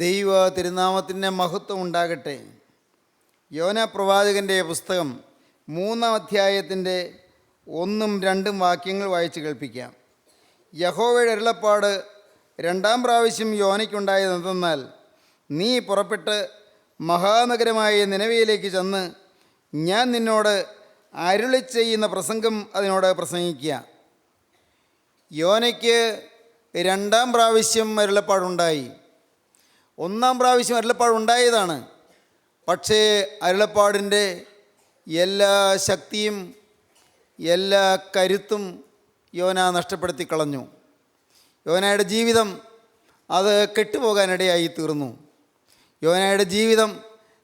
ദൈവ തിരുനാമത്തിൻ്റെ മഹത്വം ഉണ്ടാകട്ടെ. യോന പ്രവാചകൻ്റെ പുസ്തകം 3-ാം അധ്യായത്തിൻ്റെ 1-2 വാക്യങ്ങൾ വായിച്ച് കേൾപ്പിക്കാം. യഹോവയുടെ അരുളപ്പാട് 2-ാം പ്രാവശ്യം യോനയ്ക്കുണ്ടായത് എന്തെന്നാൽ, നീ പുറപ്പെട്ട് മഹാനഗരമായ നിനവയിലേക്ക് ചെന്ന് ഞാൻ നിന്നോട് അരുളി ചെയ്യുന്ന പ്രസംഗം അതിനോട് പ്രസംഗിക്കുക. യോനയ്ക്ക് 2-ാം പ്രാവശ്യം അരുളപ്പാടുണ്ടായി. 1-ാം പ്രാവശ്യം അരുളപ്പാടുണ്ടായതാണ്. പക്ഷേ അരുളപ്പാടിൻ്റെ എല്ലാ ശക്തിയും എല്ലാ കരുത്തും യോന നഷ്ടപ്പെടുത്തി കളഞ്ഞു. യോനയുടെ ജീവിതം അത് കെട്ടുപോകാനിടയായി തീർന്നു. യോനയുടെ ജീവിതം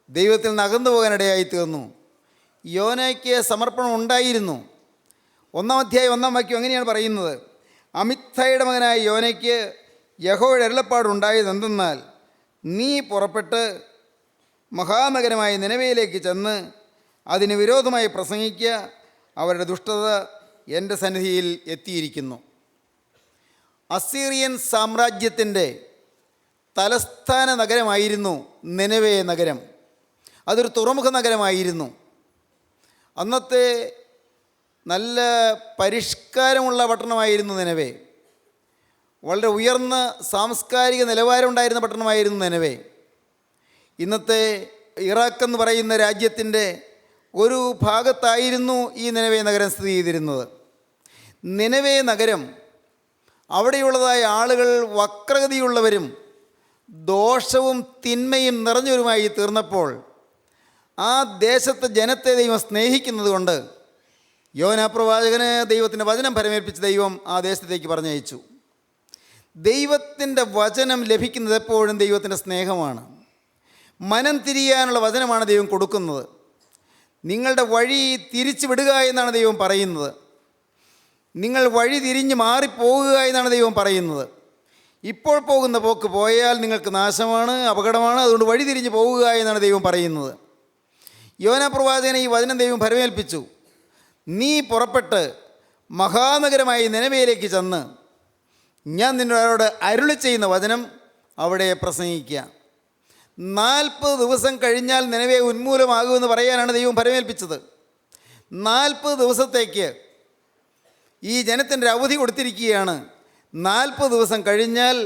ദൈവത്തിൽ നിന്ന് അകന്നു പോകാനിടയായി തീർന്നു. യോനയ്ക്ക് സമർപ്പണം ഉണ്ടായിരുന്നു. 1-ാം അധ്യായം 1-ാം വാക്യം അങ്ങനെയാണ് പറയുന്നത്, അമിത്തയുടെ മകനായ യോനയ്ക്ക് യഹോവയുടെ അരുളപ്പാടുണ്ടായത് എന്തെന്നാൽ, നീ പുറപ്പെട്ട് മഹാനഗരമായ നിനവയിലേക്ക് ചെന്ന് അതിന് വിരോധമായി പ്രസംഗിക്കുക. അവരുടെ ദുഷ്ടത എൻ്റെ സന്നിധിയിൽ എത്തിയിരിക്കുന്നു. അസീറിയൻ സാമ്രാജ്യത്തിൻ്റെ തലസ്ഥാന നഗരമായിരുന്നു നിനവേ നഗരം. അതൊരു തുറമുഖ നഗരമായിരുന്നു. അന്നത്തെ നല്ല പരിഷ്കാരമുള്ള പട്ടണമായിരുന്നു നിനവേ. വളരെ ഉയർന്ന സാംസ്കാരിക നിലവാരം ഉണ്ടായിരുന്ന പട്ടണമായിരുന്നു നിനവേ. ഇന്നത്തെ ഇറാഖ് എന്ന് പറയുന്ന രാജ്യത്തിൻ്റെ ഒരു ഭാഗത്തായിരുന്നു ഈ നിനവേ നഗരം സ്ഥിതി ചെയ്തിരുന്നത്. നിനവേ നഗരം, അവിടെയുള്ളതായ ആളുകൾ വക്രഗതിയുള്ളവരും ദോഷവും തിന്മയും നിറഞ്ഞവരുമായി തീർന്നപ്പോൾ ആ ദേശത്തെ ജനത്തെ ദൈവം സ്നേഹിക്കുന്നത് കൊണ്ട് യോന പ്രവാചകന് ദൈവത്തിൻ്റെ വചനം ഫലമേൽപ്പിച്ച് ദൈവം ആ ദേശത്തേക്ക് പറഞ്ഞയച്ചു. ദൈവത്തിൻ്റെ വചനം ലഭിക്കുന്നത് എപ്പോഴും ദൈവത്തിൻ്റെ സ്നേഹമാണ്. മനം തിരിയാനുള്ള വചനമാണ് ദൈവം കൊടുക്കുന്നത്. നിങ്ങളുടെ വഴി തിരിച്ചു വിടുക എന്നാണ് ദൈവം പറയുന്നത്. നിങ്ങൾ വഴി തിരിഞ്ഞ് മാറിപ്പോകുക എന്നാണ് ദൈവം പറയുന്നത്. ഇപ്പോൾ പോകുന്ന പോക്ക് പോയാൽ നിങ്ങൾക്ക് നാശമാണ്, അപകടമാണ്. അതുകൊണ്ട് വഴി തിരിഞ്ഞ് പോകുക എന്നാണ് ദൈവം പറയുന്നത്. യോന പ്രവാചകനെ ഈ വചനം ദൈവം ഫലമേൽപ്പിച്ചു. നീ പുറപ്പെട്ട് മഹാനഗരമായി നിനവയിലേക്ക് ചെന്ന് ഞാൻ നിന്നോട് അരുളി ചെയ്യുന്ന വചനം അവിടെ പ്രസംഗിക്കുക. 40 ദിവസം കഴിഞ്ഞാൽ നിനവേ ഉന്മൂലമാകുമെന്ന് പറയാനാണ് ദൈവം ഫലമേൽപ്പിച്ചത്. 40 ദിവസത്തേക്ക് ഈ ജനത്തിൻ്റെ അവധി കൊടുത്തിരിക്കുകയാണ്. 40 ദിവസം കഴിഞ്ഞാൽ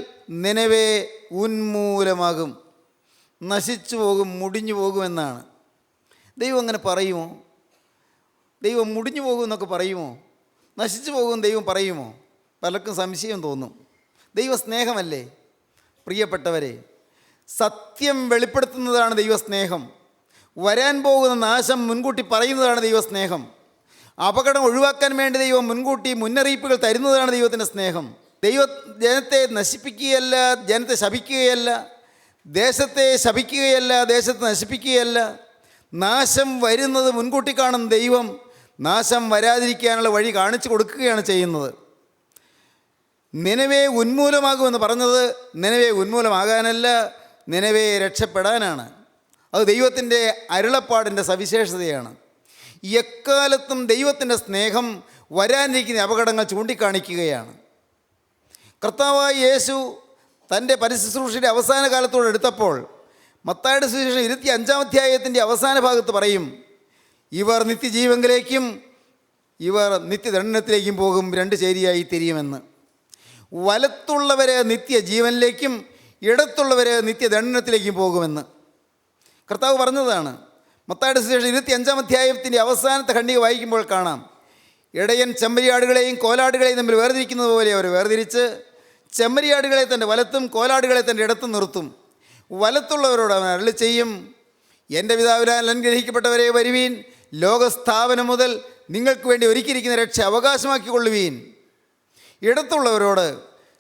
നിനവേ ഉന്മൂലമാകും, നശിച്ചു പോകും, മുടിഞ്ഞു പോകുമെന്നാണ്. ദൈവം അങ്ങനെ പറയുമോ? ദൈവം മുടിഞ്ഞു പോകുമെന്നൊക്കെ പറയുമോ? നശിച്ചു പോകുമെന്ന് ദൈവം പറയുമോ? പലർക്കും സംശയം തോന്നും. ദൈവ സ്നേഹമല്ലേ പ്രിയപ്പെട്ടവരെ? സത്യം വെളിപ്പെടുത്തുന്നതാണ് ദൈവസ്നേഹം. വരാൻ പോകുന്ന നാശം മുൻകൂട്ടി പറയുന്നതാണ് ദൈവസ്നേഹം. അപകടം ഒഴിവാക്കാൻ വേണ്ടി ദൈവം മുൻകൂട്ടി മുന്നറിയിപ്പുകൾ തരുന്നതാണ് ദൈവത്തിൻ്റെ സ്നേഹം. ജനത്തെ നശിപ്പിക്കുകയല്ല, ജനത്തെ ശപിക്കുകയല്ല, ദേശത്തെ ശപിക്കുകയല്ല, ദേശത്തെ നശിപ്പിക്കുകയല്ല. നാശം വരുന്നത് മുൻകൂട്ടി കാണുന്ന ദൈവം നാശം വരാതിരിക്കാനുള്ള വഴി കാണിച്ചു കൊടുക്കുകയാണ് ചെയ്യുന്നത്. നിനവേ ഉന്മൂലമാകുമെന്ന് പറഞ്ഞത് നിനവേ ഉന്മൂലമാകാനല്ല, നിനവേ രക്ഷപ്പെടാനാണ്. അത് ദൈവത്തിൻ്റെ അരുളപ്പാടിൻ്റെ സവിശേഷതയാണ്. എക്കാലത്തും ദൈവത്തിൻ്റെ സ്നേഹം വരാനിരിക്കുന്ന അപകടങ്ങൾ ചൂണ്ടിക്കാണിക്കുകയാണ്. കർത്താവായ യേശു തൻ്റെ പരിശുശ്രൂഷയുടെ അവസാന കാലത്തോട് എടുത്തപ്പോൾ മത്തായിയുടെ സുവിശേഷം 25-ാം അധ്യായത്തിൻ്റെ അവസാന ഭാഗത്ത് പറയും, ഇവർ നിത്യജീവങ്കിലേക്കും ഇവർ നിത്യദണ്ഡനത്തിലേക്കും പോകും, 2 ചേരിയായി തിരിയുമെന്ന്. വലത്തുള്ളവർ നിത്യജീവനിലേക്കും ഇടത്തുള്ളവർ നിത്യദണ്ഡനത്തിലേക്കും പോകുമെന്ന് കർത്താവ് പറഞ്ഞതാണ്. മത്തായിയുടെ സുവിശേഷം 25-ാം അധ്യായത്തിൻ്റെ അവസാനത്തെ ഖണ്ഡിക വായിക്കുമ്പോൾ കാണാം, ഇടയൻ ചെമ്മരിയാടുകളെയും കോലാടുകളെയും തമ്മിൽ വേർതിരിക്കുന്നത് പോലെ അവർ വേർതിരിച്ച് ചെമ്മരിയാടുകളെ തൻ്റെ വലത്തും കോലാടുകളെ തൻ്റെ ഇടത്തും നിർത്തും. വലത്തുള്ളവരോട് അവൻ അരുളി ചെയ്യും, എൻ്റെ പിതാവിനാൽ അനുഗ്രഹിക്കപ്പെട്ടവരെ വരുവീൻ, ലോകസ്ഥാപനം മുതൽ നിങ്ങൾക്ക് വേണ്ടി ഒരുക്കിയിരിക്കുന്ന രക്ഷ അവകാശമാക്കിക്കൊള്ളുവീൻ. ഇടത്തുള്ളവരോട്,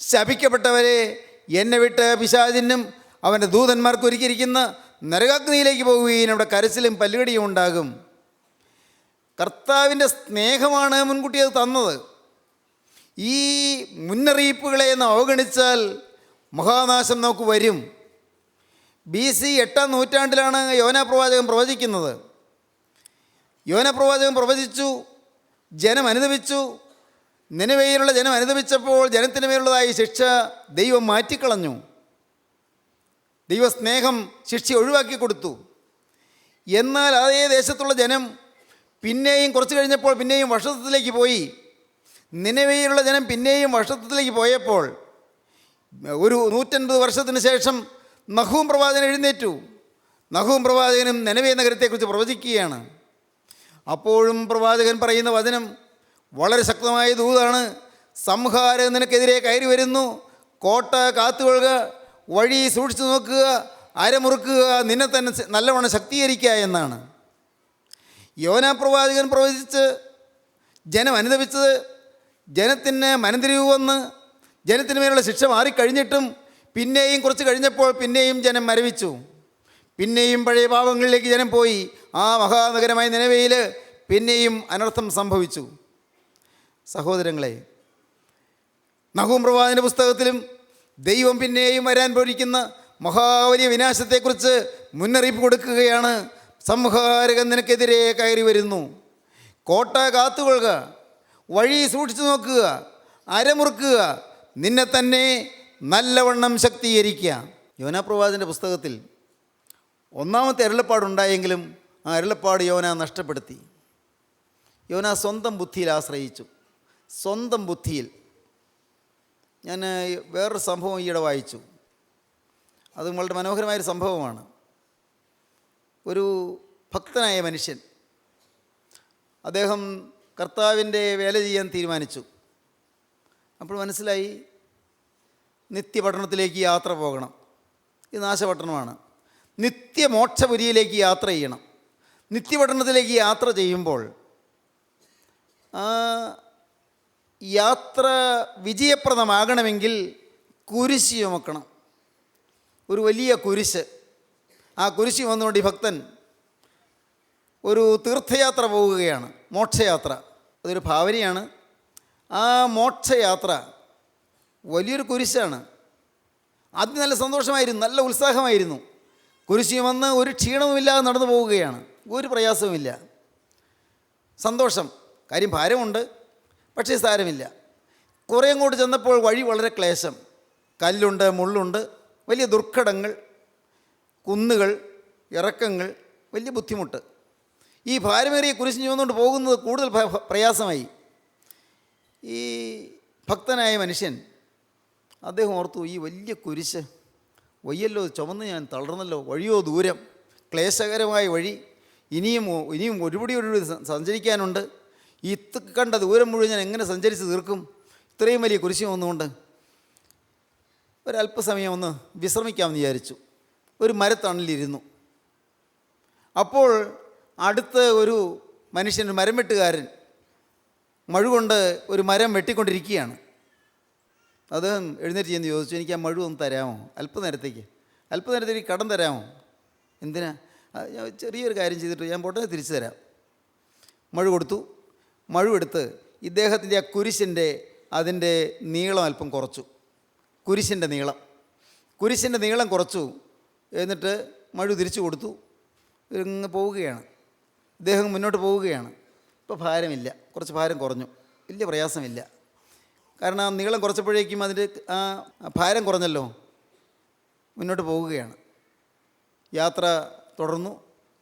ശപിക്കപ്പെട്ടവരെ എന്നെ വിട്ട് പിശാചിനും അവൻ്റെ ദൂതന്മാർക്ക് ഒരുക്കിയിരിക്കുന്ന നരകാഗ്നിയിലേക്ക് പോകുകയും അവിടെ കരച്ചിലും പല്ലുകടിയും ഉണ്ടാകും. കർത്താവിൻ്റെ സ്നേഹമാണ് മുൻകൂട്ടി അത് തന്നത്. ഈ മുന്നറിയിപ്പുകളെ അവഗണിച്ചാൽ മഹാനാശം നമുക്ക് വരും. BC 8-ാം നൂറ്റാണ്ടിലാണ് യോന പ്രവാചകൻ പ്രവചിക്കുന്നത്. യോന പ്രവാചകൻ പ്രവചിച്ചു, ജനം അനുദപിച്ചു. നിനവയിലുള്ള ജനം അനുദപിച്ചപ്പോൾ ജനത്തിന് മേലുള്ളതായി ശിക്ഷ ദൈവം മാറ്റിക്കളഞ്ഞു. ദൈവസ്നേഹം ശിക്ഷ ഒഴിവാക്കി കൊടുത്തു. എന്നാൽ അതേ ദേശത്തുള്ള ജനം പിന്നെയും കുറച്ച് കഴിഞ്ഞപ്പോൾ പിന്നെയും വഷളത്വത്തിലേക്ക് പോയി. നിനവയിലുള്ള ജനം പിന്നെയും വഷളത്വത്തിലേക്ക് പോയപ്പോൾ ഒരു 150 വർഷത്തിന് ശേഷം നഹൂം പ്രവാചകൻ എഴുന്നേറ്റു. നഹൂം പ്രവാചകനും നിനവേ നഗരത്തെക്കുറിച്ച് പ്രവചിക്കുകയാണ്. അപ്പോഴും പ്രവാചകൻ പറയുന്ന വചനം വളരെ ശക്തമായ ദൂതാണ്. സംഹാരം നിനക്കെതിരെ കയറി വരുന്നു, കോട്ട കാത്തുകൊള്ളുക, വഴി സൂക്ഷിച്ചു നോക്കുക, അരമുറുക്കുക, നിന്നെ തന്നെ നല്ലവണ്ണം ശക്തീകരിക്കുക എന്നാണ്. യോനാ പ്രവാചകൻ പ്രവചിച്ച് ജനം അനുദപിച്ചത്, ജനത്തിന് മനംതിരിവ് വന്ന് ജനത്തിന് മേലുള്ള ശിക്ഷ മാറിക്കഴിഞ്ഞിട്ടും പിന്നെയും കുറച്ച് കഴിഞ്ഞപ്പോൾ പിന്നെയും ജനം മരവിച്ചു. പിന്നെയും പഴയ പാപങ്ങളിലേക്ക് ജനം പോയി. ആ മഹാനഗരമായ നിനവയിൽ പിന്നെയും അനർത്ഥം സംഭവിച്ചു. സഹോദരങ്ങളെ, നഹൂം പ്രവാചകൻ്റെ പുസ്തകത്തിലും ദൈവം പിന്നെയും വരാൻ പോയിരിക്കുന്ന മഹാവലിയ വിനാശത്തെക്കുറിച്ച് മുന്നറിയിപ്പ് കൊടുക്കുകയാണ്. സംഹാരകൻ നിനക്കെതിരെ കയറി വരുന്നു, കോട്ട കാത്തുകൊള്ളുക, വഴി സൂക്ഷിച്ചു നോക്കുക, അരമുറുക്കുക, നിന്നെ തന്നെ നല്ലവണ്ണം ശക്തീകരിക്കുക. യോനാ പ്രവാചകൻ്റെ പുസ്തകത്തിൽ ഒന്നാമത്തെ അരുളപ്പാടുണ്ടായെങ്കിലും ആ അരുളപ്പാട് യോന നഷ്ടപ്പെടുത്തി. യോന സ്വന്തം ബുദ്ധിയിൽ ആശ്രയിച്ചു. സ്വന്തം ബുദ്ധിയിൽ. ഞാൻ വേറൊരു സംഭവം ഈയിടെ വായിച്ചു. അത് വളരെ മനോഹരമായൊരു സംഭവമാണ്. ഒരു ഭക്തനായ മനുഷ്യൻ, അദ്ദേഹം കർത്താവിൻ്റെ വേല ചെയ്യാൻ തീരുമാനിച്ചു. അപ്പോൾ മനസ്സിലായി, നിത്യപട്ടണത്തിലേക്ക് യാത്ര പോകണം. ഇത് നാശപട്ടണമാണ്. നിത്യമോക്ഷപുരിയിലേക്ക് യാത്ര ചെയ്യണം. നിത്യപട്ടണത്തിലേക്ക് യാത്ര ചെയ്യുമ്പോൾ ആ യാത്ര വിജയപ്രദമാകണമെങ്കിൽ കുരിശ് ചുമക്കണം. ഒരു വലിയ കുരിശ്. ആ കുരിശ് വന്നുകൊണ്ട് ഈ ഭക്തൻ ഒരു തീർത്ഥയാത്ര പോവുകയാണ്, മോക്ഷയാത്ര. അതൊരു ഭാവനയാണ്. ആ മോക്ഷയാത്ര വലിയൊരു കുരിശാണ്. ആദ്യം നല്ല സന്തോഷമായിരുന്നു, നല്ല ഉത്സാഹമായിരുന്നു. കുരിശ് വന്ന് ഒരു ക്ഷീണവുമില്ലാതെ നടന്നു പോവുകയാണ്, ഒരു പ്രയാസവുമില്ല, സന്തോഷം. കാര്യം ഭാരമുണ്ട്, പക്ഷേ സാരമില്ല. കുറേ അങ്ങോട്ട് ചെന്നപ്പോൾ വഴി വളരെ ക്ലേശം. കല്ലുണ്ട്, മുള്ളുണ്ട്, വലിയ ദുർഘടങ്ങൾ, കുന്നുകൾ, ഇറക്കങ്ങൾ, വലിയ ബുദ്ധിമുട്ട്. ഈ ഭാരമേറിയ കുരിശ് ചുമന്നുകൊണ്ട് പോകുന്നത് കൂടുതൽ പ്രയാസമായി. ഈ ഭക്തനായ മനുഷ്യൻ അദ്ദേഹം ഓർത്തു, ഈ വലിയ കുരിശ് വയ്യല്ലോ, ചുമന്ന് ഞാൻ തളർന്നല്ലോ, വഴിയോ ദൂരം, ക്ലേശകരമായ വഴി, ഇനിയും ഒരുപടി സഞ്ചരിക്കാനുണ്ട്. ഈ കണ്ട ദൂരം മുഴുവൻ ഞാൻ എങ്ങനെ സഞ്ചരിച്ച് തീർക്കും? ഇത്രയും വലിയ കുരിശ് വന്നുകൊണ്ട് ഒരല്പസമയം ഒന്ന് വിശ്രമിക്കാമെന്ന് വിചാരിച്ചു. ഒരു മരത്തണലിരുന്നു. അപ്പോൾ അടുത്ത് ഒരു മനുഷ്യൻ, ഒരു മരം വെട്ടുകാരൻ, മഴ കൊണ്ട് ഒരു മരം വെട്ടിക്കൊണ്ടിരിക്കുകയാണ്. അദ്ദേഹം എഴുന്നേറ്റ് ചെന്ന് ചോദിച്ചു, എനിക്ക് ആ മഴ ഒന്ന് തരാമോ? അല്പനേരത്തേക്ക് കടം തരാമോ? എന്തിനാ? ഞാൻ ചെറിയൊരു കാര്യം ചെയ്തിട്ട് ഞാൻ പൊട്ടനെ തിരിച്ചു തരാം. മഴ കൊടുത്തു. മഴ എടുത്ത് ഇദ്ദേഹത്തിൻ്റെ ആ കുരിശിൻ്റെ അതിൻ്റെ നീളം അല്പം കുറച്ചു. കുരിശിൻ്റെ നീളം കുറച്ചു. എന്നിട്ട് മഴ തിരിച്ചു കൊടുത്തു. ഇങ്ങ് പോവുകയാണ്. ഇദ്ദേഹം മുന്നോട്ട് പോവുകയാണ്. ഇപ്പോൾ ഭാരമില്ല, കുറച്ച് ഭാരം കുറഞ്ഞു, വലിയ പ്രയാസമില്ല. കാരണം ആ നീളം കുറച്ചപ്പോഴേക്കും അതിൻ്റെ ആ ഭാരം കുറഞ്ഞല്ലോ. മുന്നോട്ട് പോവുകയാണ്. യാത്ര തുടർന്നു.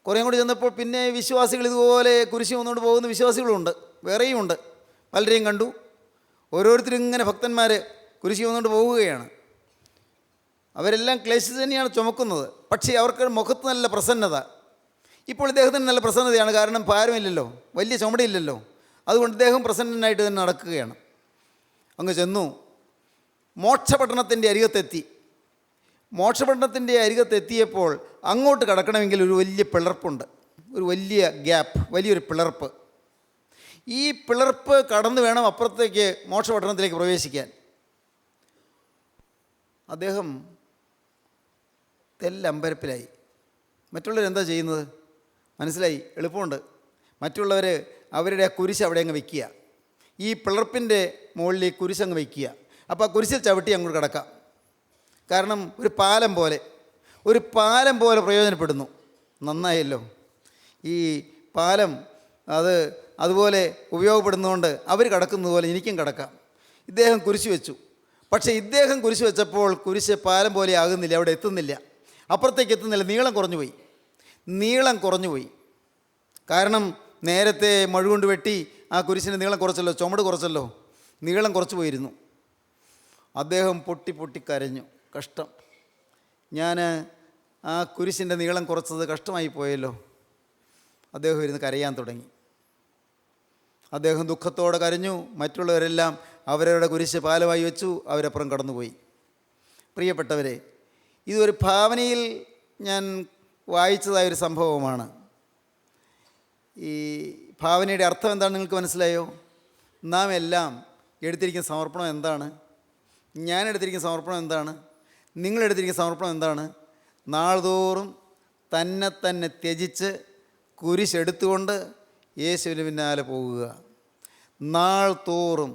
കുറേ കൂടി ചെന്നപ്പോൾ പിന്നെ വിശ്വാസികൾ ഇതുപോലെ കുരിശ് വന്നുകൊണ്ട് പോകുന്ന വിശ്വാസികളുണ്ട്, വേറെയും ഉണ്ട്. പലരെയും കണ്ടു. ഓരോരുത്തരും ഇങ്ങനെ ഭക്തന്മാർ കുരിശ് വന്നുകൊണ്ട് പോവുകയാണ്. അവരെല്ലാം ക്ലേശിച്ച് തന്നെയാണ് ചുമക്കുന്നത്. പക്ഷേ അവർക്ക് മുഖത്ത് നല്ല പ്രസന്നത. ഇപ്പോൾ ഇദ്ദേഹത്തിന് നല്ല പ്രസന്നതയാണ്. കാരണം ഭാരമില്ലല്ലോ, വലിയ ചുമടയില്ലല്ലോ. അതുകൊണ്ട് ഇദ്ദേഹം പ്രസന്നനായിട്ട് തന്നെ നടക്കുകയാണ്. അങ്ങ് ചെന്നു. മോക്ഷപട്ടണത്തിൻ്റെ അരികത്തെത്തി. മോക്ഷപട്ടണത്തിൻ്റെ അരികത്തെത്തിയപ്പോൾ അങ്ങോട്ട് കടക്കണമെങ്കിൽ ഒരു വലിയ പിളർപ്പുണ്ട്, ഒരു വലിയ ഗ്യാപ്പ്, വലിയൊരു പിളർപ്പ്. ഈ പിളർപ്പ് കടന്നു വേണം അപ്പുറത്തേക്ക് മോക്ഷപട്ടണത്തിലേക്ക് പ്രവേശിക്കാൻ. അദ്ദേഹം തെല്ലമ്പരപ്പിലായി. മറ്റുള്ളവരെന്താ ചെയ്യുന്നത്? മനസ്സിലായി, എളുപ്പമുണ്ട്. മറ്റുള്ളവർ അവരുടെ ആ കുരിശ് അവിടെ അങ്ങ് വയ്ക്കുക. ഈ പിളർപ്പിൻ്റെ മുകളിൽ ഈ കുരിശങ്ങ് വയ്ക്കുക. അപ്പോൾ ആ കുരിശിൽ ചവിട്ടി അങ്ങോട്ട് കിടക്കാം. കാരണം ഒരു പാലം പോലെ പ്രയോജനപ്പെടുന്നു. നന്നായല്ലോ. ഈ പാലം അതുപോലെ ഉപയോഗപ്പെടുന്നതുകൊണ്ട് അവർ കിടക്കുന്നത് പോലെ എനിക്കും കിടക്കാം. ഇദ്ദേഹം കുരിശ് വെച്ചു. പക്ഷേ ഇദ്ദേഹം കുരിശ് വെച്ചപ്പോൾ കുരിശ് പാലം പോലെ ആകുന്നില്ല, അവിടെ എത്തുന്നില്ല. അപ്പുറത്തേക്ക് എത്തുന്നില്ല, നീളം കുറഞ്ഞു പോയി. കാരണം നേരത്തെ മഴുകൊണ്ട് വെട്ടി ആ കുരിശിൻ്റെ നീളം കുറച്ചല്ലോ, ചുമട് കുറച്ചല്ലോ, നീളം കുറച്ച് പോയിരുന്നു. അദ്ദേഹം പൊട്ടി കരഞ്ഞു. കഷ്ടം, ഞാൻ ആ കുരിശിൻ്റെ നീളം കുറച്ചത് കഷ്ടമായി പോയല്ലോ. അദ്ദേഹം ഇരുന്ന് കരയാൻ തുടങ്ങി. അദ്ദേഹം ദുഃഖത്തോടെ കരഞ്ഞു. മറ്റുള്ളവരെല്ലാം അവരവരുടെ കുരിശ് പാലമായി വെച്ചു, അവരപ്പുറം കടന്നുപോയി. പ്രിയപ്പെട്ടവരെ, ഇതൊരു ഭാവനയിൽ ഞാൻ വായിച്ചതായൊരു സംഭവമാണ്. ഈ ഭാവനയുടെ അർത്ഥം എന്താണ് നിങ്ങൾക്ക് മനസ്സിലായോ? നാം എല്ലാം എടുത്തിരിക്കുന്ന സമർപ്പണം എന്താണ്? ഞാൻ എടുത്തിരിക്കുന്ന സമർപ്പണം എന്താണ്? നിങ്ങളെടുത്തിരിക്കുന്ന സമർപ്പണം എന്താണ്? നാൾതോറും തന്നെ ത്യജിച്ച് കുരിശെടുത്തുകൊണ്ട് യേശുവിന് പിന്നാലെ പോകുക. നാൾ തോറും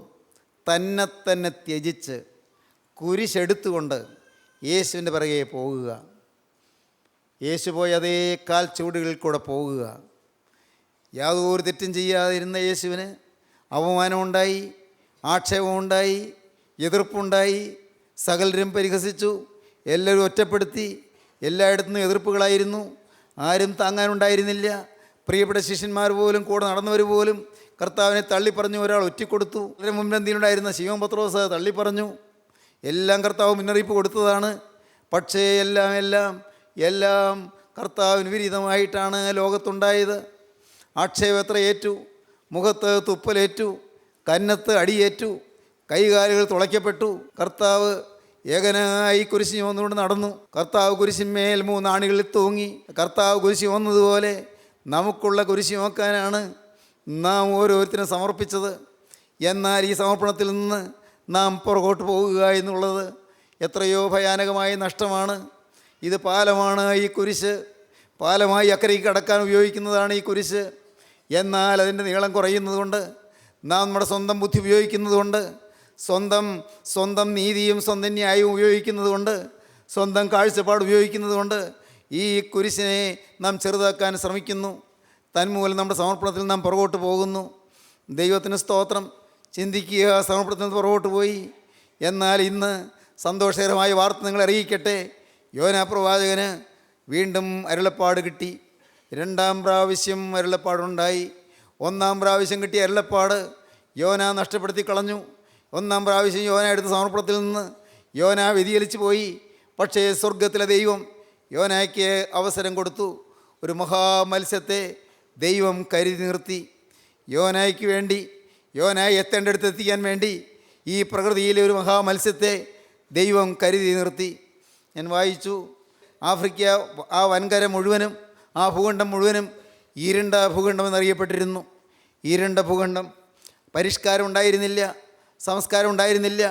തന്നെ ത്യജിച്ച് കുരിശെടുത്തുകൊണ്ട് യേശുവിൻ്റെ പിറകെ പോകുക. യേശു പോയ അതേ കാൽ ചുവടുകളിൽ കൂടെ പോകുക. യാതൊരു തെറ്റും ചെയ്യാതിരുന്ന യേശുവിന് അവമാനമുണ്ടായി, ആക്ഷേപമുണ്ടായി, എതിർപ്പുണ്ടായി. സകലരും പരിഹസിച്ചു, എല്ലാവരും ഒറ്റപ്പെടുത്തി, എല്ലായിടത്തുനിന്നും എതിർപ്പുകളായിരുന്നു. ആരും താങ്ങാനുണ്ടായിരുന്നില്ല. പ്രിയപ്പെട്ട ശിഷ്യന്മാർ പോലും, കൂടെ നടന്നവർ പോലും കർത്താവിനെ തള്ളിപ്പറഞ്ഞു. ഒരാൾ ഒറ്റിക്കൊടുത്തു. അതിന് മുൻപന്തിയിലുണ്ടായിരുന്ന ശിമോൻ പത്രോസ് തള്ളിപ്പറഞ്ഞു. എല്ലാം കർത്താവ് മുന്നറിയിപ്പ് കൊടുത്തതാണ്. പക്ഷേ എല്ലാം കർത്താവിന് വിപരീതമായിട്ടാണ് ലോകത്തുണ്ടായത്. ആക്ഷേപം എത്ര ഏറ്റു, മുഖത്ത് തുപ്പലേറ്റു, കന്നത്ത് അടിയേറ്റു, കൈകാലുകൾ തുളയ്ക്കപ്പെട്ടു. കർത്താവ് ഏകനായി കുരിശ് ചുമന്നുകൊണ്ട് നടന്നു. കർത്താവ് കുരിശിന്മേൽ 3 ആണികളിൽ തൂങ്ങി. കർത്താവ് കുരിശ് ചുമന്നതുപോലെ നമുക്കുള്ള കുരിശ് ചുമക്കാനാണ് നാം ഓരോരുത്തരും സമർപ്പിച്ചത്. എന്നാൽ ഈ സമർപ്പണത്തിൽ നിന്ന് നാം പുറകോട്ട് പോകുക എന്നുള്ളത് എത്രയോ ഭയാനകമായ നഷ്ടമാണ്. ഇത് പാലമാണ്. ഈ കുരിശ് പാലമായി അക്കരയ്ക്ക് കടക്കാൻ ഉപയോഗിക്കുന്നതാണ് ഈ കുരിശ്. എന്നാൽ അതിൻ്റെ നീളം കുറയുന്നതുകൊണ്ട്, നാം നമ്മുടെ സ്വന്തം ബുദ്ധി ഉപയോഗിക്കുന്നതുകൊണ്ട്, സ്വന്തം നീതിയും സ്വന്തം ന്യായവും ഉപയോഗിക്കുന്നതുകൊണ്ട്, സ്വന്തം കാഴ്ചപ്പാട് ഉപയോഗിക്കുന്നതുകൊണ്ട് ഈ കുരിശിനെ നാം ചെറുതാക്കാൻ ശ്രമിക്കുന്നു. തന്മൂലം നമ്മുടെ സമർപ്പണത്തിൽ നാം പുറകോട്ട് പോകുന്നു. ദൈവത്തിന് സ്തോത്രം. ചിന്തിക്കുക, സമർപ്പണത്തിൽ നിന്ന് പുറകോട്ട് പോയി. എന്നാൽ ഇന്ന് സന്തോഷകരമായ വാർത്ത നിങ്ങളെ അറിയിക്കട്ടെ. യോനാ പ്രവാചകന് വീണ്ടും അരുളപ്പാട് കിട്ടി. 2ാം പ്രാവശ്യം അരുളപ്പാടുണ്ടായി. 1ാം പ്രാവശ്യം കിട്ടിയ അരുളപ്പാട് യോനാ നഷ്ടപ്പെടുത്തി കളഞ്ഞു. 1ാം പ്രാവശ്യം യോന എടുത്ത സമർപ്പണത്തിൽ നിന്ന് യോനാ വ്യതിചലിച്ചു പോയി. പക്ഷേ സ്വർഗത്തിലെ ദൈവം യോനായ്ക്ക് അവസരം കൊടുത്തു. ഒരു മഹാമത്സ്യത്തെ ദൈവം കരുതി നിർത്തി. യോനായ്ക്ക് വേണ്ടി, യോനായി എത്തേണ്ടടുത്ത് എത്തിക്കാൻ വേണ്ടി ഈ പ്രകൃതിയിലെ ഒരു മഹാമത്സ്യത്തെ ദൈവം കരുതി നിർത്തി. ഞാൻ വായിച്ചു, ആഫ്രിക്ക, ആ വൻകര മുഴുവനും, ആ ഭൂഖണ്ഡം മുഴുവനും ഇരുണ്ട ഭൂഖണ്ഡം എന്നറിയപ്പെട്ടിരുന്നു. ഇരുണ്ട ഭൂഖണ്ഡം. പരിഷ്കാരം ഉണ്ടായിരുന്നില്ല, സംസ്കാരം ഉണ്ടായിരുന്നില്ല.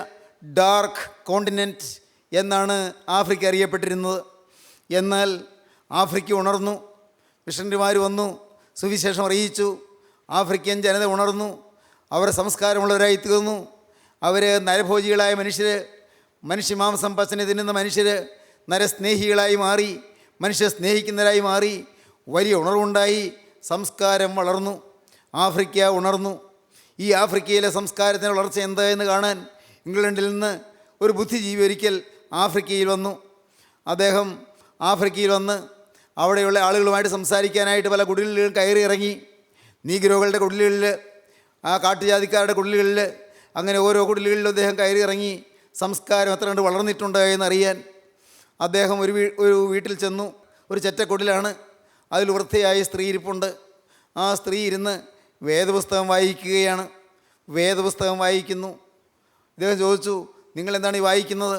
ഡാർക്ക് കോണ്ടിനെൻറ്റ് എന്നാണ് ആഫ്രിക്ക അറിയപ്പെട്ടിരുന്നത്. എന്നാൽ ആഫ്രിക്ക ഉണർന്നു. മിഷണറിമാർ വന്നു, സുവിശേഷം അറിയിച്ചു. ആഫ്രിക്കൻ ജനത ഉണർന്നു. അവർ സംസ്കാരമുള്ളവരായി തീർന്നു. അവർ നരഭോജികളായ മനുഷ്യർ, മനുഷ്യമാംസം പച്ചനെ തിന്നുന്ന മനുഷ്യർ നരസ്നേഹികളായി മാറി, മനുഷ്യ സ്നേഹിക്കുന്നവരായി മാറി. വലിയ ഉണർവുണ്ടായി. സംസ്കാരം വളർന്നു. ആഫ്രിക്ക ഉണർന്നു. ഈ ആഫ്രിക്കയിലെ സംസ്കാരത്തിൻ്റെ വളർച്ച എന്തായെന്ന് കാണാൻ ഇംഗ്ലണ്ടിൽ നിന്ന് ഒരു ബുദ്ധിജീവി ഒരിക്കൽ ആഫ്രിക്കയിൽ വന്നു. അദ്ദേഹം ആഫ്രിക്കയിൽ വന്ന് അവിടെയുള്ള ആളുകളുമായിട്ട് സംസാരിക്കാനായിട്ട് പല കുടിലുകളിലും കയറി ഇറങ്ങി. നീഗ്രോകളുടെ കുടിലുകളിൽ, ആ കാട്ടുജാതിക്കാരുടെ കുടിലുകളിൽ, അങ്ങനെ ഓരോ കുടിലുകളിലും അദ്ദേഹം കയറി ഇറങ്ങി സംസ്കാരം എത്ര കണ്ട് വളർന്നിട്ടുണ്ട് എന്നറിയാൻ. അദ്ദേഹം ഒരു വീട്ടിൽ ചെന്നു. ഒരു ചെറ്റക്കുടിലാണ്. അതിൽ വൃദ്ധയായ സ്ത്രീ ഇരിപ്പുണ്ട്. ആ സ്ത്രീ ഇരുന്ന് വേദപുസ്തകം വായിക്കുകയാണ്. വേദപുസ്തകം വായിക്കുന്നു. ഇദ്ദേഹം ചോദിച്ചു, നിങ്ങളെന്താണ് ഈ വായിക്കുന്നത്?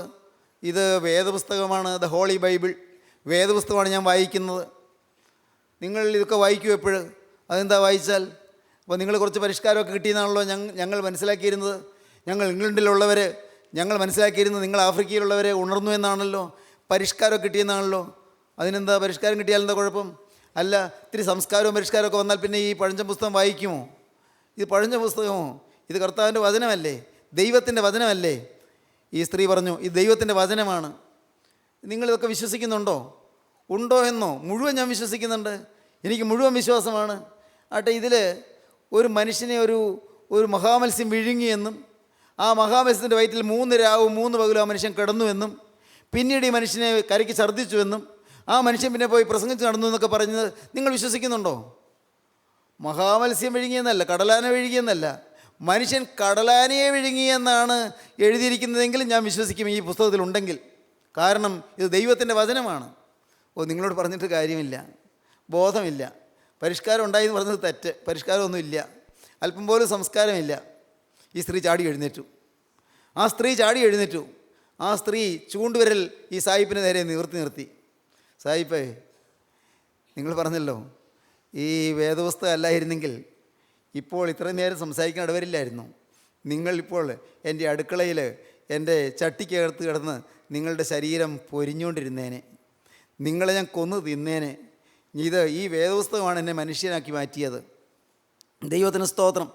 ഇത് വേദപുസ്തകമാണ്, ദ ഹോളി ബൈബിൾ, വേദപുസ്തകമാണ് ഞാൻ വായിക്കുന്നത്. നിങ്ങൾ ഇതൊക്കെ വായിക്കൂ എപ്പോഴും? അതെന്താ വായിച്ചാൽ? അപ്പോൾ നിങ്ങൾ കുറച്ച് പരിഷ്കാരമൊക്കെ കിട്ടിയെന്നാണല്ലോ ഞങ്ങൾ മനസ്സിലാക്കിയിരുന്നത്. ഞങ്ങൾ ഇംഗ്ലണ്ടിലുള്ളവർ ഞങ്ങൾ മനസ്സിലാക്കിയിരുന്നത് നിങ്ങൾ ആഫ്രിക്കയിലുള്ളവരെ ഉണർന്നു എന്നാണല്ലോ, പരിഷ്കാരമൊക്കെ കിട്ടിയെന്നാണല്ലോ. അതിനെന്താ, പരിഷ്കാരം കിട്ടിയാലെന്താ കുഴപ്പം? അല്ല, ഇത്തിരി സംസ്കാരവും പരിഷ്കാരമൊക്കെ വന്നാൽ പിന്നെ ഈ പഴഞ്ച പുസ്തകം വായിക്കുമോ? ഇത് പഴഞ്ച പുസ്തകമോ? ഇത് കർത്താവിൻ്റെ വചനമല്ലേ, ദൈവത്തിൻ്റെ വചനമല്ലേ? ഈ സ്ത്രീ പറഞ്ഞു, ഇത് ദൈവത്തിൻ്റെ വചനമാണ്. നിങ്ങളിതൊക്കെ വിശ്വസിക്കുന്നുണ്ടോ? ഉണ്ടോ എന്നോ? മുഴുവൻ ഞാൻ വിശ്വസിക്കുന്നുണ്ട്. എനിക്ക് മുഴുവൻ വിശ്വാസമാണ്. ആട്ടെ, ഇതിൽ ഒരു മനുഷ്യനെ ഒരു മഹാമത്സ്യം വിഴുങ്ങിയെന്നും, ആ മഹാമത്സ്യത്തിൻ്റെ വയറ്റിൽ 3 രാവും 3 പകലും ആ മനുഷ്യൻ കിടന്നുവെന്നും, പിന്നീട് ഈ മനുഷ്യനെ കരയ്ക്ക് ഛർദ്ദിച്ചുവെന്നും, ആ മനുഷ്യൻ പിന്നെ പോയി പ്രസംഗിച്ച് നടന്നു എന്നൊക്കെ പറഞ്ഞത് നിങ്ങൾ വിശ്വസിക്കുന്നുണ്ടോ? മഹാമത്സ്യം വിഴുങ്ങിയെന്നല്ല, കടലാന വിഴുങ്ങിയെന്നല്ല, മനുഷ്യൻ കടലാനയെ വിഴുങ്ങിയെന്നാണ് എഴുതിയിരിക്കുന്നതെങ്കിലും ഞാൻ വിശ്വസിക്കും ഈ പുസ്തകത്തിലുണ്ടെങ്കിൽ. കാരണം ഇത് ദൈവത്തിൻ്റെ വചനമാണ്. നിങ്ങളോട് പറഞ്ഞിട്ട് കാര്യമില്ല, ബോധമില്ല. പരിഷ്കാരം ഉണ്ടായി എന്ന് പറഞ്ഞത് തെറ്റ്. പരിഷ്കാരമൊന്നുമില്ല, അല്പം പോലും സംസ്കാരമില്ല. ഈ സ്ത്രീ ചാടി എഴുന്നേറ്റു. ആ സ്ത്രീ ചൂണ്ടുവിരൽ ഈ സായിപ്പിന് നേരെ നിർത്തി. സായിപ്പേ, നിങ്ങൾ പറഞ്ഞല്ലോ ഈ വേദപുസ്തകം അല്ലായിരുന്നെങ്കിൽ ഇപ്പോൾ ഇത്രയും നേരം സംസാരിക്കാൻ ഇടവരില്ലായിരുന്നു. നിങ്ങളിപ്പോൾ എൻ്റെ അടുക്കളയിൽ എൻ്റെ ചട്ടിക്കകത്ത് കിടന്ന് നിങ്ങളുടെ ശരീരം പൊരിഞ്ഞുകൊണ്ടിരുന്നേനെ, നിങ്ങളെ ഞാൻ കൊന്നു തിന്നേനെ. ഈ വേദപുസ്തകമാണ് എന്നെ മനുഷ്യനാക്കി മാറ്റിയത്. ദൈവത്തിന് സ്തോത്രം.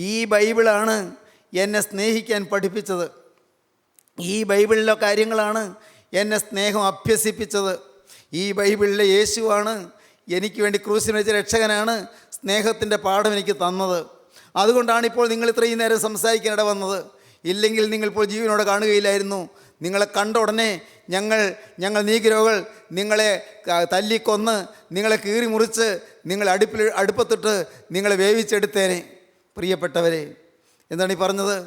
ഈ ബൈബിളാണ് എന്നെ സ്നേഹിക്കാൻ പഠിപ്പിച്ചത്. ഈ ബൈബിളിലെ കാര്യങ്ങളാണ് എന്നെ സ്നേഹം അഭ്യസിപ്പിച്ചത്. ഈ ബൈബിളിലെ യേശുവാണ് എനിക്ക് വേണ്ടി ക്രൂശിൽ വെച്ച രക്ഷകനാണ് സ്നേഹത്തിൻ്റെ പാഠം എനിക്ക് തന്നത്. അതുകൊണ്ടാണ് ഇപ്പോൾ നിങ്ങൾ ഇത്രയും നേരം സംസാരിക്കാനിട വന്നത്. ഇല്ലെങ്കിൽ നിങ്ങളിപ്പോൾ ജീവനോടെ കാണുകയില്ലായിരുന്നു. നിങ്ങളെ കണ്ട ഉടനെ ഞങ്ങൾ നീഗ്രോകൾ നിങ്ങളെ തല്ലിക്കൊന്ന്, നിങ്ങളെ കീറി മുറിച്ച്, നിങ്ങളെ അടുപ്പത്തിട്ട് നിങ്ങളെ വേവിച്ചെടുത്തേനെ. പ്രിയപ്പെട്ടവരെ, എന്താണ് ഈ പറഞ്ഞത്?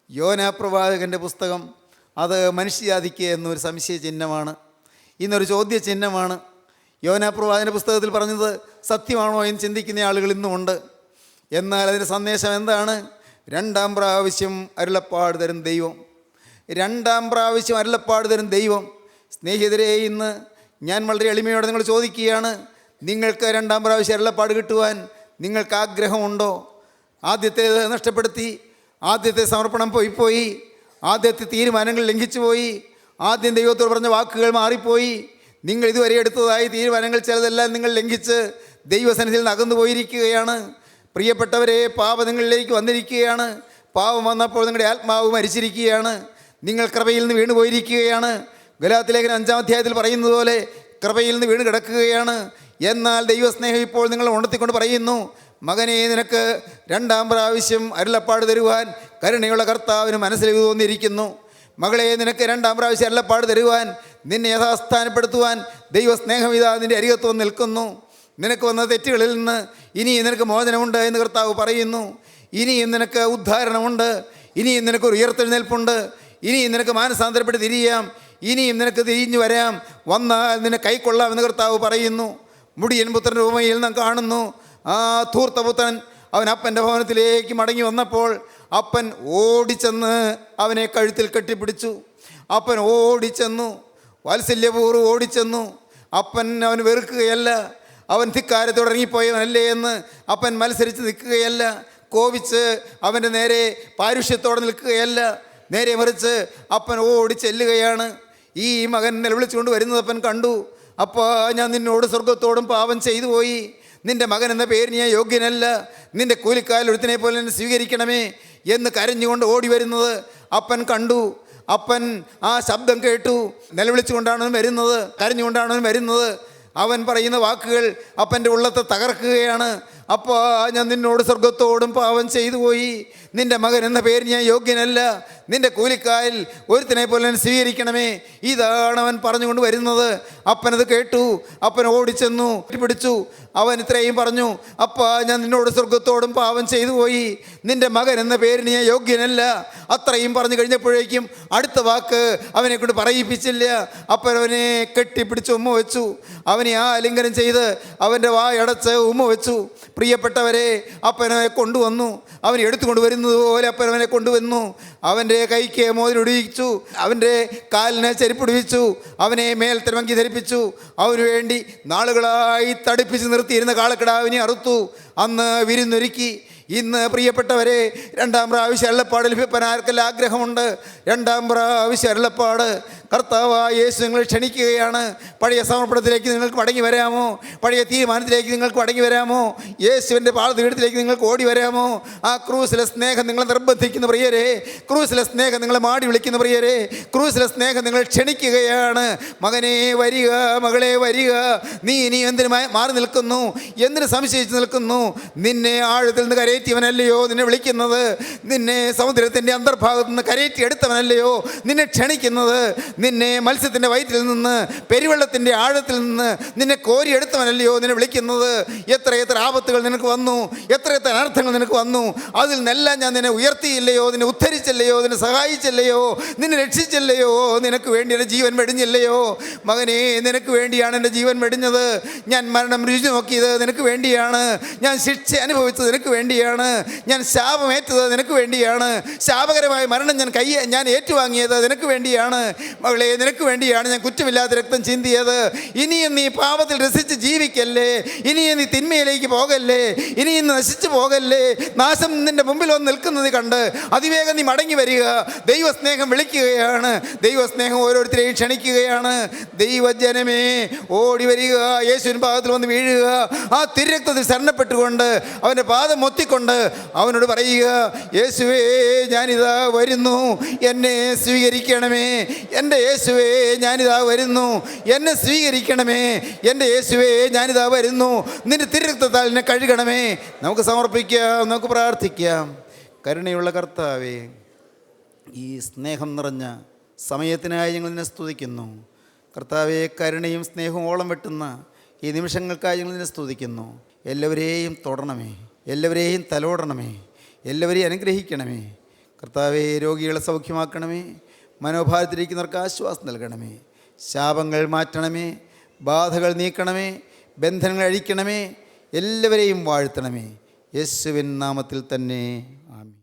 യോനാ പ്രവാചകൻ്റെ പുസ്തകം അത് മനുഷ്യജാതിക്ക് എന്നൊരു സംശയ ചിഹ്നമാണ്, ഇന്നൊരു ചോദ്യ ചിഹ്നമാണ്. യോനാ പ്രവാചകൻ്റെ പുസ്തകത്തിൽ പറഞ്ഞത് സത്യമാണോ എന്ന് ചിന്തിക്കുന്ന ആളുകൾ ഇന്നുമുണ്ട്. എന്നാൽ അതിൻ്റെ സന്ദേശം എന്താണ്? രണ്ടാം പ്രാവശ്യം അരുളപ്പാട് തരും ദൈവം. സ്നേഹിതരെ, ഇന്ന് ഞാൻ വളരെ എളിമയോടെ നിങ്ങൾ ചോദിക്കുകയാണ്, നിങ്ങൾക്ക് രണ്ടാം പ്രാവശ്യം അരുളപ്പാട് കിട്ടുവാൻ നിങ്ങൾക്ക് ആഗ്രഹമുണ്ടോ? ആദ്യത്തേത് നഷ്ടപ്പെടുത്തി, ആദ്യത്തെ സമർപ്പണം പോയി, ആദ്യത്തെ തീരുമാനങ്ങൾ ലംഘിച്ചു പോയി, ആദ്യം ദൈവത്തോട് പറഞ്ഞ വാക്കുകൾ മാറിപ്പോയി, നിങ്ങൾ ഇതുവരെ എടുത്തതായി തീരുമാനങ്ങൾ ചിലതെല്ലാം നിങ്ങൾ ലംഘിച്ച് ദൈവസന്നിധിയിൽ നിന്ന് അകന്നു പോയിരിക്കുകയാണ്. പ്രിയപ്പെട്ടവരെ, പാപം നിങ്ങളിലേക്ക് വന്നിരിക്കുകയാണ്. പാപം വന്നപ്പോൾ നിങ്ങളുടെ ആത്മാവ് മരിച്ചിരിക്കുകയാണ്. നിങ്ങൾ കൃപയിൽ നിന്ന് വീണ് പോയിരിക്കുകയാണ്. ഗലാത്യലേഖനം 5-ാം അധ്യായത്തിൽ പറയുന്നത് പോലെ കൃപയിൽ നിന്ന് വീണ് കിടക്കുകയാണ്. എന്നാൽ ദൈവസ്നേഹം ഇപ്പോൾ നിങ്ങൾ ഉണർത്തിക്കൊണ്ട് പറയുന്നു, മകനെ, നിനക്ക് രണ്ടാം പ്രാവശ്യം അരുളപ്പാട് തരുവാൻ കരുണയുള്ള കർത്താവിന് മനസ്സിൽ തോന്നിയിരിക്കുന്നു. മകളെ, നിനക്ക് രണ്ടാം പ്രാവശ്യം അരുളപ്പാട് തരുവാൻ, നിന്നെ യഥാസ്ഥാനപ്പെടുത്തുവാൻ ദൈവസ്നേഹം ഇതാ നിൻ്റെ അരികത്ത് വന്ന് നിൽക്കുന്നു. നിനക്ക് വന്ന തെറ്റുകളിൽ നിന്ന് ഇനിയും നിനക്ക് മോചനമുണ്ട് എന്ന് കർത്താവ് പറയുന്നു. ഇനിയും നിനക്ക് ഉദ്ധാരണമുണ്ട്, ഇനിയും നിനക്കൊരു ഉയർത്തെഴുന്നേൽപ്പുണ്ട്, ഇനിയും നിനക്ക് മാനസാന്തരപ്പെട്ട് തിരിയാം, ഇനിയും നിനക്ക് തിരിഞ്ഞു വരാം, വന്നാൽ നിന്നെ കൈക്കൊള്ളാം എന്ന് കർത്താവ് പറയുന്നു. മുടിയൻ പുത്രൻ്റെ ഉപമയിൽ നാം കാണുന്നു, ആ ധൂർത്തപുത്രൻ അവൻ അപ്പൻ്റെ ഭവനത്തിലേക്ക് മടങ്ങി വന്നപ്പോൾ അപ്പൻ ഓടിച്ചെന്ന് അവനെ കഴുത്തിൽ കെട്ടിപ്പിടിച്ചു. അപ്പൻ ഓടിച്ചെന്നു, വാത്സല്യപൂർവ്വം ഓടിച്ചെന്നു. അപ്പൻ അവൻ വെറുക്കുകയല്ല, അവൻ ധിക്കാരത്തോടെ ഇറങ്ങിപ്പോയവനല്ലേ എന്ന് അപ്പൻ മത്സരിച്ച് നിൽക്കുകയല്ല, കോപിച്ച് അവൻ്റെ നേരെ പാരുഷ്യത്തോടെ നിൽക്കുകയല്ല. നേരെ മറിച്ച് അപ്പൻ ഓടിച്ചെല്ലുകയാണ്. ഈ മകൻ നിലവിളിച്ചുകൊണ്ട് വരുന്നത് അപ്പൻ കണ്ടു. അപ്പോൾ ഞാൻ നിന്നോട് സ്വർഗത്തോടും പാപം ചെയ്തു പോയി, നിൻ്റെ മകൻ എന്ന പേരിന് ഞാൻ യോഗ്യനല്ല, നിൻ്റെ കൂലിക്കാരിൽ ഒരുത്തിനെ പോലെ എന്നെ സ്വീകരിക്കണമേ എന്ന് കരഞ്ഞുകൊണ്ട് ഓടി വരുന്നത് അപ്പൻ കണ്ടു. അപ്പൻ ആ ശബ്ദം കേട്ടു. നിലവിളിച്ചുകൊണ്ടാണ് വരുന്നത്, കരഞ്ഞുകൊണ്ടാണ് വരുന്നത്. അവൻ പറയുന്ന വാക്കുകൾ അപ്പൻ്റെ ഉള്ളത്തെ തകർക്കുകയാണ്. അപ്പോൾ ഞാൻ നിന്നോട് സ്വർഗത്തോടും പാപം ചെയ്തു പോയി, നിൻ്റെ മകൻ എന്ന പേര് ഞാൻ യോഗ്യനല്ല, നിൻ്റെ കൂലിക്കാരിൽ ഒരുത്തിനെ പോലെ സ്വീകരിക്കണമേ. ഇതാണ് അവൻ പറഞ്ഞുകൊണ്ട് വരുന്നത്. അപ്പനത് കേട്ടു. അപ്പൻ ഓടിച്ചെന്നു പിടിച്ചു. അവൻ ഇത്രയും പറഞ്ഞു, അപ്പാ, ഞാൻ നിന്നോട് സ്വർഗത്തോടും പാപം ചെയ്തു പോയി, നിൻ്റെ മകൻ എന്ന പേരിന് ഞാൻ യോഗ്യനല്ല. അത്രയും പറഞ്ഞു കഴിഞ്ഞപ്പോഴേക്കും അടുത്ത വാക്ക് അവനെ കൊണ്ട് പറയിപ്പിച്ചില്ല. അപ്പൻ അവനെ കെട്ടിപ്പിടിച്ച് ഉമ്മ വെച്ചു. അവനെ ആലിംഗനം ചെയ്ത് അവൻ്റെ വായടച്ച് ഉമ്മ വെച്ചു. പ്രിയപ്പെട്ടവരെ, അപ്പനവനെ കൊണ്ടുവന്നു. അവൻ എടുത്തുകൊണ്ട് വരുന്നത് പോലെ അപ്പനവനെ കൊണ്ടുവന്നു. അവൻ്റെ കൈക്ക് മോതിരൊടിയിച്ചു, അവൻ്റെ കാലിന് ചെരുപ്പിടിപ്പിച്ചു, അവനെ മേൽ തിരുമങ്കി ധരിപ്പിച്ചു. അവന് വേണ്ടി നാളുകളായി തടിപ്പിച്ച് നിർത്തിയിരുന്ന കാളക്കിടാവിനെ അറുത്തു. അന്ന് വിരുന്നൊരുക്കി. ഇന്ന് പ്രിയപ്പെട്ടവരെ, രണ്ടാം പ്രാവശ്യം അരുളപ്പാട് ലഭിക്കാൻ ആർക്കെല്ലാം ആഗ്രഹമുണ്ട്? രണ്ടാം പ്രാവശ്യം അരുളപ്പാട് കർത്താവായ യേശു നിങ്ങൾ ക്ഷണിക്കുകയാണ്. പഴയ സമർപ്പണത്തിലേക്ക് നിങ്ങൾക്ക് മടങ്ങി വരാമോ? പഴയ തീരുമാനത്തിലേക്ക് നിങ്ങൾക്ക് മടങ്ങി വരാമോ? യേശുവിൻ്റെ പാദപീഠത്തിലേക്ക് നിങ്ങൾക്ക് ഓടി വരാമോ? ആ ക്രൂസിലെ സ്നേഹം നിങ്ങളെ നിർബന്ധിക്കുന്ന പ്രിയരെ, ക്രൂസിലെ സ്നേഹം നിങ്ങളെ മാടി വിളിക്കുന്ന പ്രിയരെ, ക്രൂസിലെ സ്നേഹം നിങ്ങളെ ക്ഷണിക്കുകയാണ്. മകനെ വരിക, മകളെ വരിക. നീ ഇനി എന്തിനു മാറി നിൽക്കുന്നു? എന്തിനു സംശയിച്ച് നിൽക്കുന്നു? നിന്നെ ആഴത്തിൽ നിന്ന് കരയേറ്റിയവനല്ലയോ നിന്നെ വിളിക്കുന്നത്? നിന്നെ സമുദ്രത്തിൻ്റെ അന്തർഭാഗത്തു നിന്ന് കരയേറ്റി എടുത്തവനല്ലയോ നിന്നെ ക്ഷണിക്കുന്നത്? നിന്നെ മത്സ്യത്തിൻ്റെ വയറ്റിൽ നിന്ന് പെരുവെള്ളത്തിൻ്റെ ആഴത്തിൽ നിന്ന് നിന്നെ കോരിയെടുത്തവനല്ലയോ നിന്നെ വിളിക്കുന്നത്. എത്ര ആപത്തുകൾ നിനക്ക് വന്നു, എത്ര അനർത്ഥങ്ങൾ നിനക്ക് വന്നു. അതിൽ നിന്നെല്ലാം ഞാൻ നിന്നെ ഉയർത്തിയില്ലയോ, നിന്നെ ഉദ്ധരിച്ചില്ലയോ, നിന്നെ സഹായിച്ചില്ലയോ, നിന്നെ രക്ഷിച്ചില്ലയോ, നിനക്ക് വേണ്ടി എൻ്റെ ജീവൻ വെടിഞ്ഞില്ലയോ. മകനേ, നിനക്ക് വേണ്ടിയാണ് എൻ്റെ ജീവൻ വെടിഞ്ഞത്. ഞാൻ മരണം രുചി നോക്കിയത് നിനക്ക് വേണ്ടിയാണ്. ഞാൻ ശിക്ഷ അനുഭവിച്ചത് നിനക്ക് വേണ്ടിയാണ്. ഞാൻ ശാപമേറ്റത് നിനക്ക് വേണ്ടിയാണ്. ശാപകരമായ മരണം ഞാൻ ഏറ്റുവാങ്ങിയത് നിനക്ക് വേണ്ടിയാണ്. മകളെ, നിനക്ക് വേണ്ടിയാണ് ഞാൻ കുറ്റമില്ലാത്ത രക്തം ചിന്തിയത്. ഇനിയും നീ പാപത്തിൽ രസിച്ച് ജീവിക്കല്ലേ, ഇനിയും നീ തിന്മയിലേക്ക് പോകല്ലേ, ഇനിയും നശിച്ചു പോകല്ലേ. നാശം നിന്റെ മുമ്പിൽ വന്ന് നിൽക്കുന്നത് കണ്ട് അതിവേഗം നീ മടങ്ങി വരിക. ദൈവസ്നേഹം വിളിക്കുകയാണ്, ദൈവസ്നേഹം ഓരോരുത്തരെയും ക്ഷണിക്കുകയാണ്. ദൈവജനമേ, ഓടി വരിക, യേശുവിൻ പാദത്തിൽ വന്ന് വീഴുക. ആ തിരുരക്തത്തിൽ ശരണപ്പെട്ടുകൊണ്ട് അവൻ്റെ പാദം മൊത്തിക്കൊണ്ട് അവനോട് പറയുക, യേശുവേ ഞാനിതാ വരുന്നു, എന്നെ സ്വീകരിക്കണമേ. എൻ്റെ യേശുവേ ഞാനിതാ വരുന്നു, എന്നെ സ്വീകരിക്കണമേ. എൻ്റെ യേശുവേ ഞാനിതാ വരുന്നു, നിന്റെ തിരുരക്തത്താൽ എന്നെ കഴുകണമേ. നമുക്ക് സമർപ്പിക്കാം, നമുക്ക് പ്രാർത്ഥിക്കാം. കരുണയുള്ള കർത്താവേ, ഈ സ്നേഹം നിറഞ്ഞ സമയത്തിനായി ഞങ്ങൾ നിന്നെ സ്തുതിക്കുന്നു. കർത്താവേ, കരുണയും സ്നേഹവും ഓളം വെട്ടുന്ന ഈ നിമിഷങ്ങൾക്കായി ഞങ്ങൾ നിന്നെ സ്തുതിക്കുന്നു. എല്ലാവരെയും തൊടണമേ, എല്ലാവരെയും തലോടണമേ, എല്ലാവരെയും അനുഗ്രഹിക്കണമേ. കർത്താവേ, രോഗികളെ സൗഖ്യമാക്കണമേ, മനോഭാരത്തിലിരിക്കുന്നവർക്ക് ആശ്വാസം നൽകണമേ, ശാപങ്ങൾ മാറ്റണമേ, ബാധകൾ നീക്കണമേ, ബന്ധനങ്ങൾ അഴിക്കണമേ, എല്ലാവരെയും വാഴ്ത്തണമേ. യേശുവിൻ നാമത്തിൽ തന്നെ ആമേൻ.